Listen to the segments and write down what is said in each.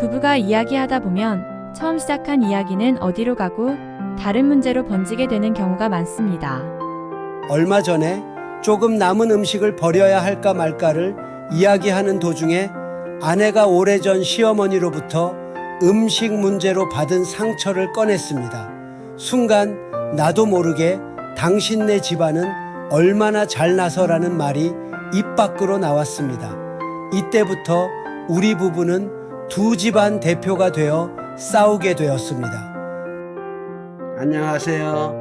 부부가 이야기하다 보면 처음 시작한 이야기는 어디로 가고 다른 문제로 번지게 되는 경우가 많습니다. 얼마 전에 조금 남은 음식을 버려야 할까 말까를 이야기하는 도중에 아내가 오래전 시어머니로부터 음식 문제로 받은 상처를 꺼냈습니다. 순간 나도 모르게 당신네 집안은 얼마나 잘나서라는 말이 입 밖으로 나왔습니다. 이때부터 우리 부부는 두 집안 대표가 되어 싸우게 되었습니다. 안녕하세요.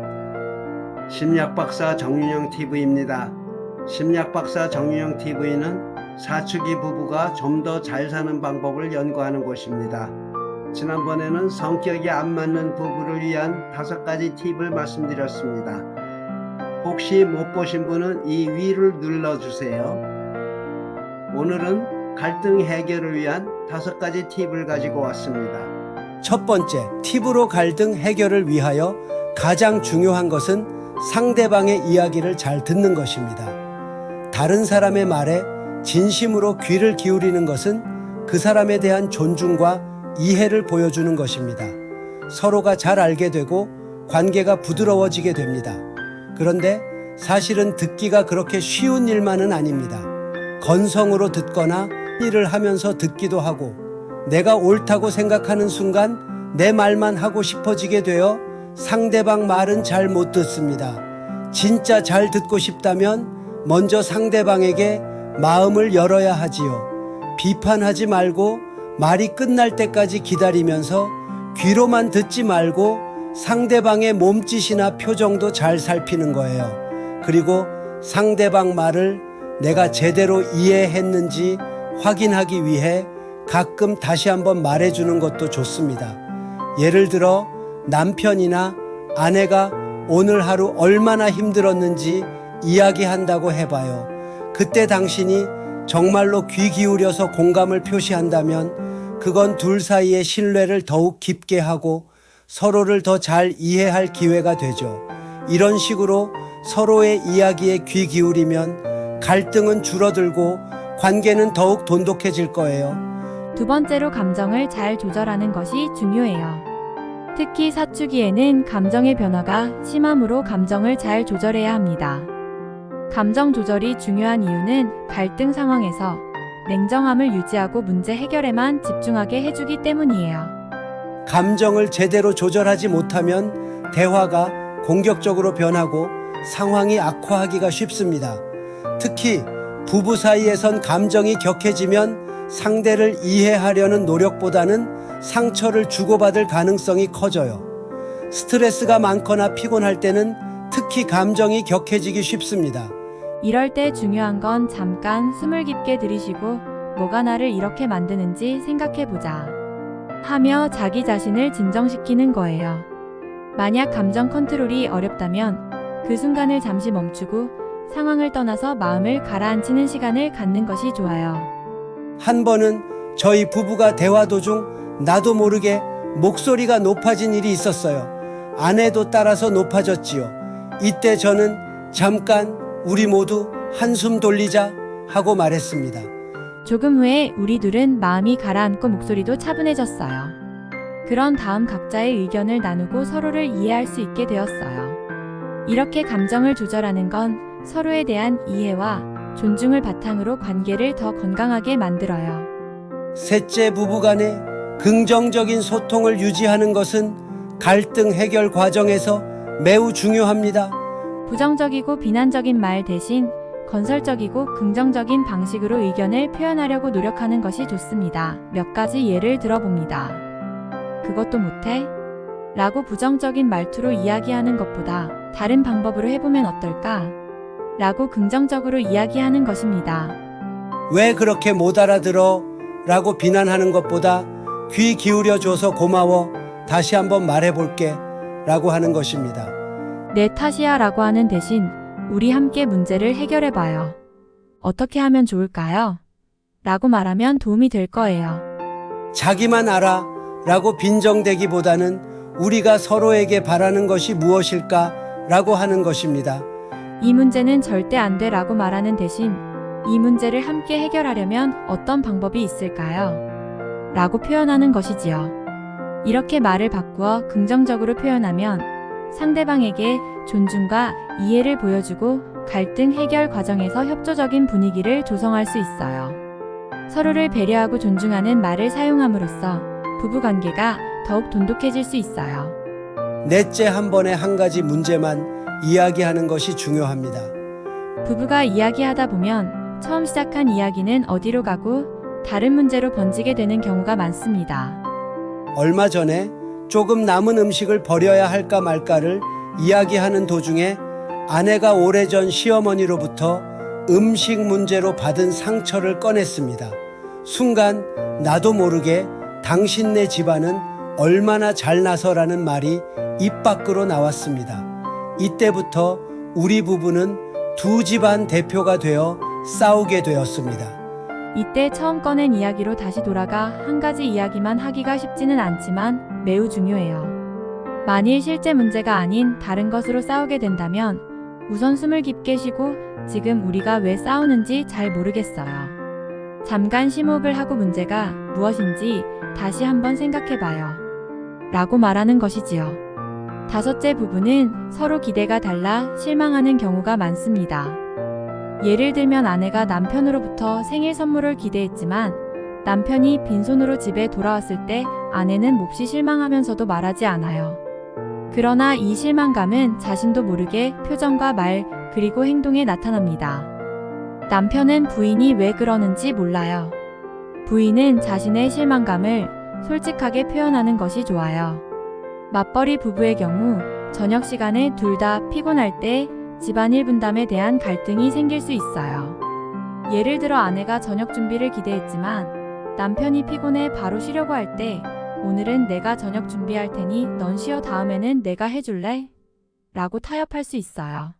심리학박사 정윤영 TV입니다. 심리학박사 정윤영 TV는 사춘기 부부가 좀 더 잘 사는 방법을 연구하는 곳입니다. 지난번에는 성격이 안 맞는 부부를 위한 5가지 팁을 말씀드렸습니다. 혹시 못 보신 분은 이 위를 눌러주세요. 오늘은 갈등 해결을 위한 5가지 팁을 가지고 왔습니다. 첫 번째, 팁으로 갈등 해결을 위하여 가장 중요한 것은 상대방의 이야기를 잘 듣는 것입니다. 다른 사람의 말에 진심으로 귀를 기울이는 것은 그 사람에 대한 존중과 이해를 보여주는 것입니다. 서로가 잘 알게 되고 관계가 부드러워지게 됩니다. 그런데 사실은 듣기가 그렇게 쉬운 일만은 아닙니다. 건성으로 듣거나 일을 하면서 듣기도 하고 내가 옳다고 생각하는 순간 내 말만 하고 싶어지게 되어 상대방 말은 잘 못 듣습니다. 진짜 잘 듣고 싶다면 먼저 상대방에게 마음을 열어야 하지요. 비판하지 말고 말이 끝날 때까지 기다리면서 귀로만 듣지 말고 상대방의 몸짓이나 표정도 잘 살피는 거예요. 그리고 상대방 말을 내가 제대로 이해했는지 확인하기 위해 가끔 다시 한번 말해주는 것도 좋습니다. 예를 들어 남편이나 아내가 오늘 하루 얼마나 힘들었는지 이야기한다고 해봐요. 그때 당신이 정말로 귀 기울여서 공감을 표시한다면 그건 둘 사이의 신뢰를 더욱 깊게 하고 서로를 더 잘 이해할 기회가 되죠. 이런 식으로 서로의 이야기에 귀 기울이면 갈등은 줄어들고 관계는 더욱 돈독해질 거예요. 두 번째로 감정을 잘 조절하는 것이 중요해요. 특히 사춘기에는 감정의 변화가 심하므로 감정을 잘 조절해야 합니다. 감정 조절이 중요한 이유는 갈등 상황에서 냉정함을 유지하고 문제 해결에만 집중하게 해주기 때문이에요. 감정을 제대로 조절하지 못하면 대화가 공격적으로 변하고 상황이 악화하기가 쉽습니다. 특히 부부 사이에선 감정이 격해지면 상대를 이해하려는 노력보다는 상처를 주고받을 가능성이 커져요. 스트레스가 많거나 피곤할 때는 특히 감정이 격해지기 쉽습니다. 이럴 때 중요한 건 잠깐 숨을 깊게 들이쉬고 뭐가 나를 이렇게 만드는지 생각해보자 하며 자기 자신을 진정시키는 거예요. 만약 감정 컨트롤이 어렵다면 그 순간을 잠시 멈추고 상황을 떠나서 마음을 가라앉히는 시간을 갖는 것이 좋아요. 한 번은 저희 부부가 대화 도중 나도 모르게 목소리가 높아진 일이 있었어요. 아내도 따라서 높아졌지요. 이때 저는 잠깐 우리 모두 한숨 돌리자 하고 말했습니다. 조금 후에 우리 둘은 마음이 가라앉고 목소리도 차분해졌어요. 그런 다음 각자의 의견을 나누고 서로를 이해할 수 있게 되었어요. 이렇게 감정을 조절하는 건 서로에 대한 이해와 존중을 바탕으로 관계를 더 건강하게 만들어요. 셋째, 부부간에 긍정적인 소통을 유지하는 것은 갈등 해결 과정에서 매우 중요합니다. 부정적이고 비난적인 말 대신 건설적이고 긍정적인 방식으로 의견을 표현하려고 노력하는 것이 좋습니다. 몇 가지 예를 들어봅니다. 그것도 못해? 라고 부정적인 말투로 이야기하는 것보다 다른 방법으로 해보면 어떨까? 라고 긍정적으로 이야기하는 것입니다. 왜 그렇게 못 알아들어? 라고 비난하는 것보다 귀 기울여줘서 고마워. 다시 한번 말해볼게. 라고 하는 것입니다. 내 탓이야 라고 하는 대신 우리 함께 문제를 해결해봐요. 어떻게 하면 좋을까요? 라고 말하면 도움이 될 거예요. 자기만 알아 라고 빈정대기보다는 우리가 서로에게 바라는 것이 무엇일까 라고 하는 것입니다. 이 문제는 절대 안 돼 라고 말하는 대신 이 문제를 함께 해결하려면 어떤 방법이 있을까요? 라고 표현하는 것이지요. 이렇게 말을 바꾸어 긍정적으로 표현하면 상대방에게 존중과 이해를 보여주고 갈등 해결 과정에서 협조적인 분위기를 조성할 수 있어요. 서로를 배려하고 존중하는 말을 사용함으로써 부부관계가 더욱 돈독해질 수 있어요. 넷째, 한 번에 한 가지 문제만 이야기하는 것이 중요합니다. 부부가 이야기하다 보면 처음 시작한 이야기는 어디로 가고 다른 문제로 번지게 되는 경우가 많습니다. 얼마 전에 조금 남은 음식을 버려야 할까 말까를 이야기하는 도중에 아내가 오래전 시어머니로부터 음식 문제로 받은 상처를 꺼냈습니다. 순간 나도 모르게 당신네 집안은 얼마나 잘나서라는 말이 입 밖으로 나왔습니다. 이때부터 우리 부부는 두 집안 대표가 되어 싸우게 되었습니다. 이때 처음 꺼낸 이야기로 다시 돌아가 한 가지 이야기만 하기가 쉽지는 않지만 매우 중요해요. 만일 실제 문제가 아닌 다른 것으로 싸우게 된다면 우선 숨을 깊게 쉬고 지금 우리가 왜 싸우는지 잘 모르겠어요. 잠깐 심호흡을 하고 문제가 무엇인지 다시 한번 생각해봐요. 라고 말하는 것이지요. 다섯째 부분은 서로 기대가 달라 실망하는 경우가 많습니다. 예를 들면 아내가 남편으로부터 생일 선물을 기대했지만 남편이 빈손으로 집에 돌아왔을 때 아내는 몹시 실망하면서도 말하지 않아요. 그러나 이 실망감은 자신도 모르게 표정과 말 그리고 행동에 나타납니다. 남편은 부인이 왜 그러는지 몰라요. 부인은 자신의 실망감을 솔직하게 표현하는 것이 좋아요. 맞벌이 부부의 경우 저녁 시간에 둘 다 피곤할 때 집안일 분담에 대한 갈등이 생길 수 있어요. 예를 들어 아내가 저녁 준비를 기대했지만 남편이 피곤해 바로 쉬려고 할 때 오늘은 내가 저녁 준비할 테니 넌 쉬어 다음에는 내가 해줄래? 라고 타협할 수 있어요.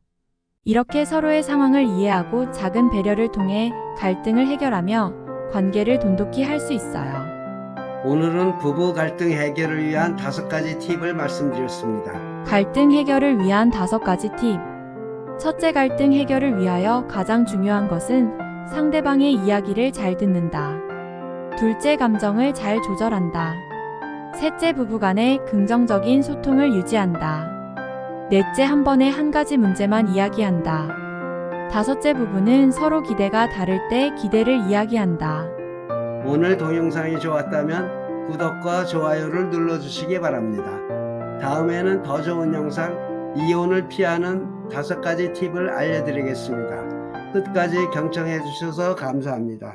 이렇게 서로의 상황을 이해하고 작은 배려를 통해 갈등을 해결하며 관계를 돈독히 할 수 있어요. 오늘은 부부 갈등 해결을 위한 5가지 팁을 말씀드렸습니다. 갈등 해결을 위한 5가지 팁. 첫째, 갈등 해결을 위하여 가장 중요한 것은 상대방의 이야기를 잘 듣는다. 둘째, 감정을 잘 조절한다. 셋째, 부부간의 긍정적인 소통을 유지한다. 넷째, 한 번에 한 가지 문제만 이야기한다. 다섯째, 부부는 서로 기대가 다를 때 기대를 이야기한다. 오늘 동영상이 좋았다면 구독과 좋아요를 눌러주시기 바랍니다. 다음에는 더 좋은 영상, 이혼을 피하는 5가지 팁을 알려드리겠습니다. 끝까지 경청해 주셔서 감사합니다.